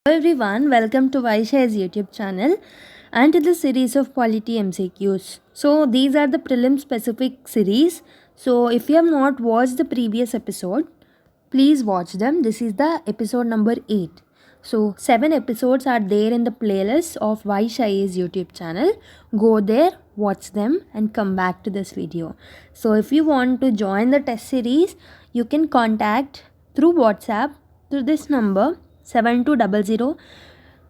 Hello everyone, welcome to Vaishya's YouTube channel and to the series of Polity MCQs. So these are the prelim specific series. So if you have not watched the previous episode, please watch them. This is the episode number 8. So 7 episodes are there in the playlist of Vaishya's YouTube channel. Go there, watch them and come back to this video. So if you want to join the test series, you can contact through WhatsApp through this number 7200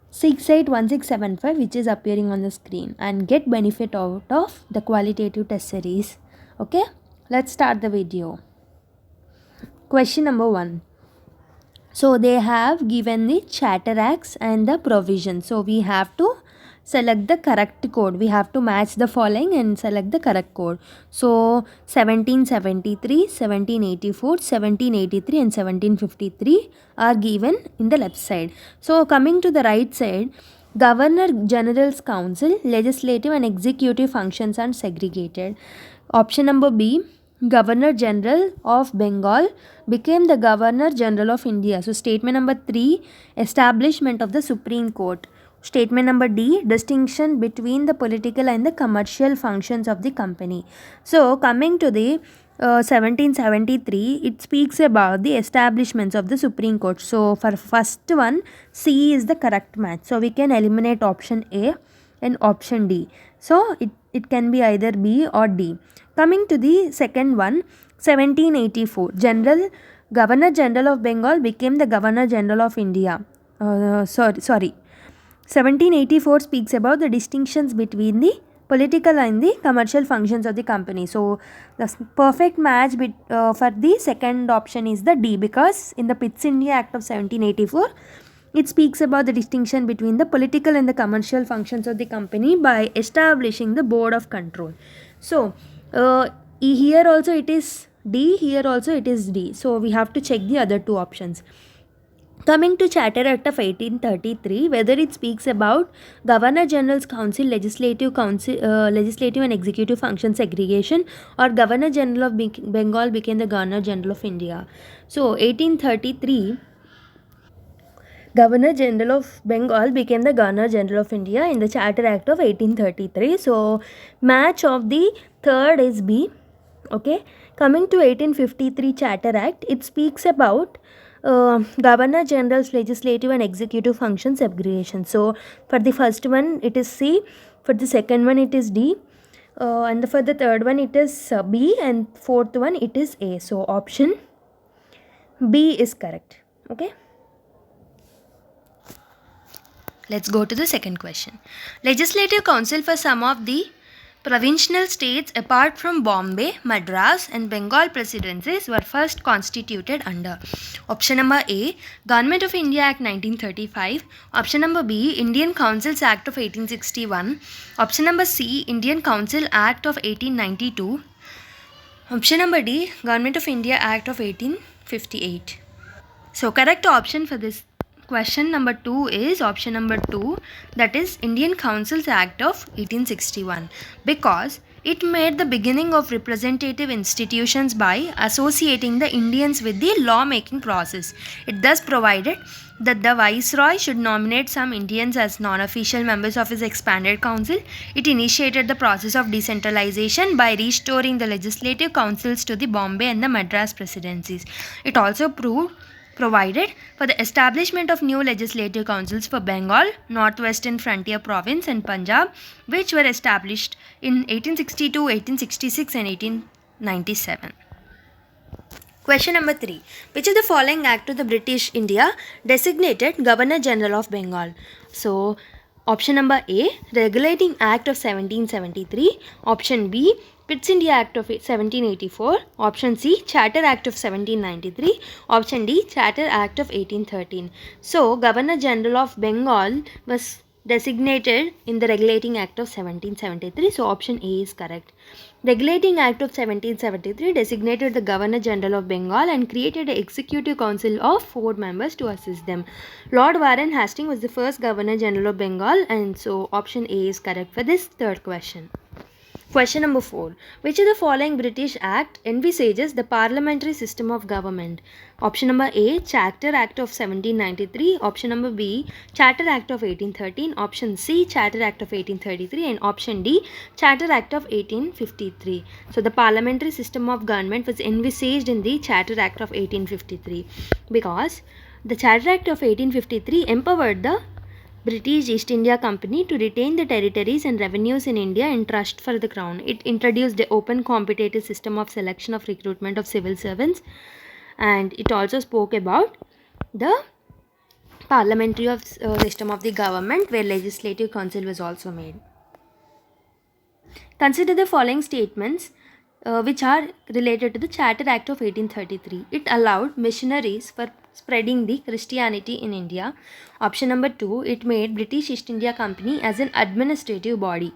681675, which is appearing on the screen, and get benefit out of the qualitative test series. Okay, let's start the video. Question number 1. So they have given the Charter Acts and the provision. So we have to select the correct code. We have to match the following and select the correct code. So 1773, 1784, 1783 and 1753 are given in the left side. So coming to the right side, Governor General's Council, legislative and executive functions are segregated. Option number B, Governor General of Bengal became the Governor General of India. So statement number 3, establishment of the Supreme Court. Statement number D, distinction between the political and the commercial functions of the company. So coming to the 1773, it speaks about the establishments of the Supreme Court. So for first one, C is the correct match. So we can eliminate option A and option D. So it can be either B or D. Coming to the second one, 1784, Governor General of Bengal became the Governor General of India. 1784 speaks about the distinctions between the political and the commercial functions of the company. So the perfect match for the second option is the D, because in the Pitt's India Act of 1784, it speaks about the distinction between the political and the commercial functions of the company by establishing the board of control. So here also it is D, here also it is D. So we have to check the other two options. Coming to Charter Act of 1833, whether it speaks about Governor General's Council, legislative and executive function segregation, or Governor General of Bengal became the Governor General of India. So 1833, Governor General of Bengal became the Governor General of India in the Charter Act of 1833. So match of the third is B. Okay. Coming to 1853 Charter Act, it speaks about Governor General's legislative and executive function segregation. So for the first one it is C, for the second one it is D, and for the third one it is B, and fourth one it is A. So option B is correct. Okay. Let's go to the second question. Legislative Council for some of the provincial states apart from Bombay, Madras and Bengal presidencies were first constituted under. Option number A, Government of India Act 1935. Option number B, Indian Councils Act of 1861. Option number C, Indian Council Act of 1892. Option number D, Government of India Act of 1858. So correct option for this question number 2 is option number 2, that is Indian Councils Act of 1861, because it made the beginning of representative institutions by associating the Indians with the law-making process. It thus provided that the Viceroy should nominate some Indians as non-official members of his expanded council. It initiated the process of decentralization by restoring the legislative councils to the Bombay and the Madras presidencies. It also provided for the establishment of new legislative councils for Bengal, Northwestern Frontier Province and Punjab, which were established in 1862, 1866 and 1897. Question number 3. Which of the following act of the British India designated Governor General of Bengal? So option number A, Regulating Act of 1773. Option B, Pitt's India Act of 1784. Option C, Charter Act of 1793. Option D, Charter Act of 1813. So Governor General of Bengal was designated in the Regulating Act of 1773. So option A is correct. Regulating Act of 1773 designated the Governor General of Bengal and created an executive council of 4 members to assist them. Lord Warren Hastings was the first Governor General of Bengal, and so option A is correct for this third question. Question number 4. Which of the following British Act envisages the parliamentary system of government? Option number A, Charter Act of 1793. Option number B, Charter Act of 1813. Option C, Charter Act of 1833. And option D, Charter Act of 1853. So the parliamentary system of government was envisaged in the Charter Act of 1853 because the Charter Act of 1853 empowered the British East India Company to retain the territories and revenues in India in trust for the Crown. It introduced the open competitive system of selection of recruitment of civil servants, and it also spoke about the parliamentary system of the government where legislative council was also made. Consider the following statements which are related to the Charter Act of 1833. It allowed missionaries for spreading the Christianity in India. Option number 2, it made British East India Company as an administrative body.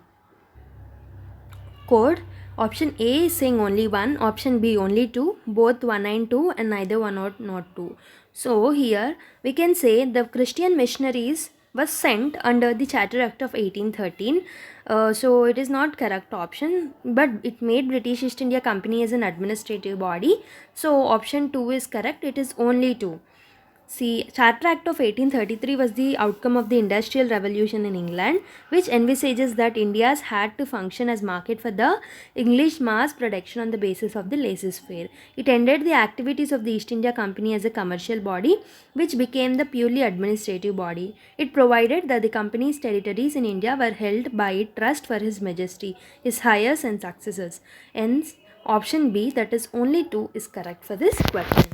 Code. Option A is saying only 1, option B only 2, both 1 and 2, and neither 1 or not 2. So here we can say the Christian missionaries was sent under the Charter Act of 1813. So it is not correct option, but it made British East India Company as an administrative body. So option 2 is correct. It is only 2. See, Charter Act of 1833 was the outcome of the Industrial Revolution in England, which envisages that India's had to function as market for the English mass production on the basis of the laissez-faire. It ended the activities of the East India Company as a commercial body, which became the purely administrative body. It provided that the company's territories in India were held by trust for His Majesty, his heirs and successors. Hence, option B, that is only 2, is correct for this question.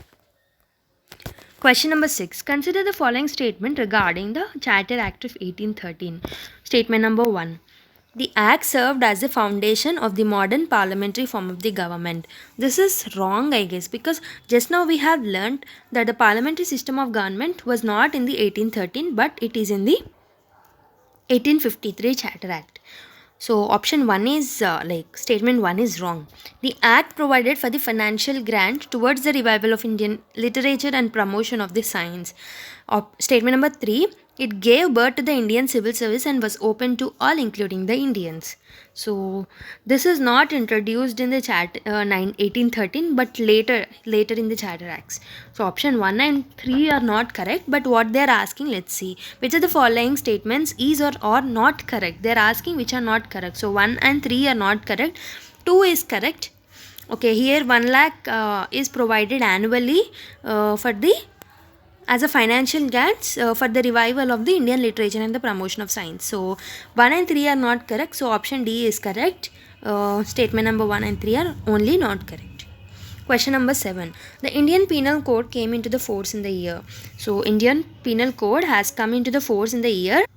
Question number 6. Consider the following statement regarding the Charter Act of 1813. Statement number 1. The Act served as the foundation of the modern parliamentary form of the government. This is wrong, I guess, because just now we have learnt that the parliamentary system of government was not in the 1813, but it is in the 1853 Charter Act. So option 1 is statement 1 is wrong. The act provided for the financial grant towards the revival of Indian literature and promotion of the science. Statement number 3, it gave birth to the Indian civil service and was open to all including the Indians. So this is not introduced in the 1813 but later in the Charter Acts. So option 1 and 3 are not correct, but what they are asking, let's see which of the following statements is or are not correct. They are asking which are not correct. So 1 and 3 are not correct. 2 is correct. Okay, here 1 lakh is provided annually for the as a financial grants for the revival of the Indian literature and the promotion of science. So 1 and 3 are not correct. So option D is correct. Statement number 1 and 3 are only not correct. Question number 7. The Indian Penal Code came into the force in the year. So Indian Penal Code has come into the force in the year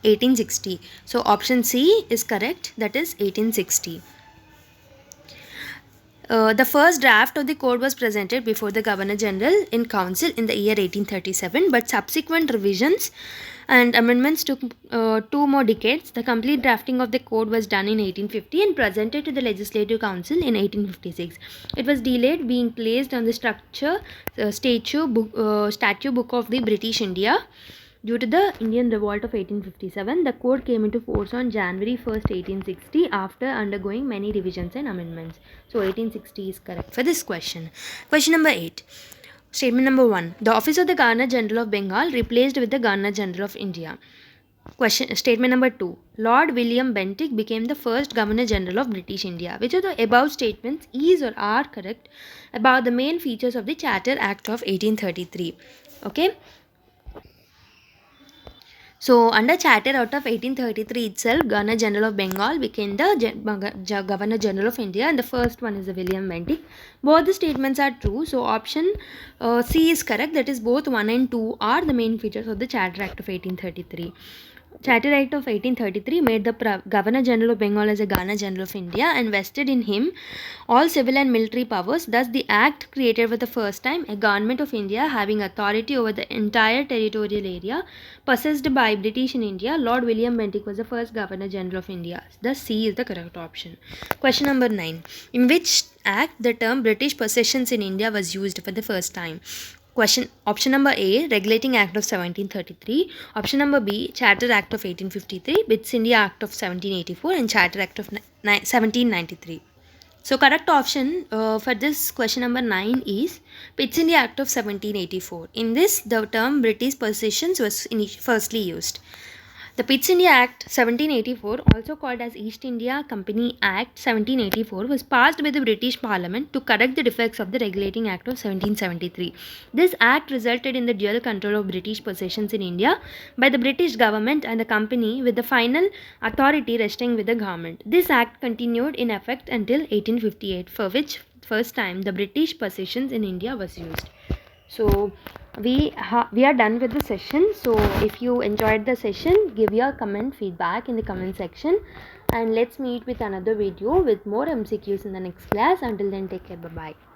1860. So option C is correct. That is 1860. The first draft of the code was presented before the Governor General in Council in the year 1837, but subsequent revisions and amendments took 2 more decades. The complete drafting of the code was done in 1850 and presented to the Legislative Council in 1856. It was delayed being placed on the statute book of the British India. Due to the Indian Revolt of 1857, the code came into force on January 1st, 1860 after undergoing many revisions and amendments. So 1860 is correct for this question. Question number 8. Statement number 1. The office of the Governor General of Bengal replaced with the Governor General of India. Statement number 2. Lord William Bentinck became the first Governor General of British India. Which of the above statements is or are correct about the main features of the Charter Act of 1833? Okay. So, under Charter Act of 1833 itself, Governor General of Bengal became the Governor General of India, and the first one is William Bentinck. Both the statements are true. So, option C is correct. That is, both 1 and 2 are the main features of the Charter Act of 1833. Charter Act of 1833 made the Governor General of Bengal as a Governor General of India and vested in him all civil and military powers. Thus, the Act created for the first time a Government of India having authority over the entire territorial area possessed by British in India. Lord William Bentinck was the first Governor General of India. Thus, C is the correct option. Question number 9. In which Act the term British possessions in India was used for the first time? Question option number A, Regulating Act of 1733. Option number B, Charter Act of 1853, BITS India Act of 1784, and Charter Act of 1793. So correct option for this question number 9 is BITS India Act of 1784. In this, the term British possessions was firstly used. The Pitt India Act 1784, also called as East India Company Act 1784, was passed by the British Parliament to correct the defects of the Regulating Act of 1773. This act resulted in the dual control of British possessions in India by the British government and the company, with the final authority resting with the government. This act continued in effect until 1858, for which first time the British possessions in India was used. So we are done with the session. So if you enjoyed the session, give your comment feedback in the comment section, and let's meet with another video with more MCQs in the next class. Until then, take care. Bye bye.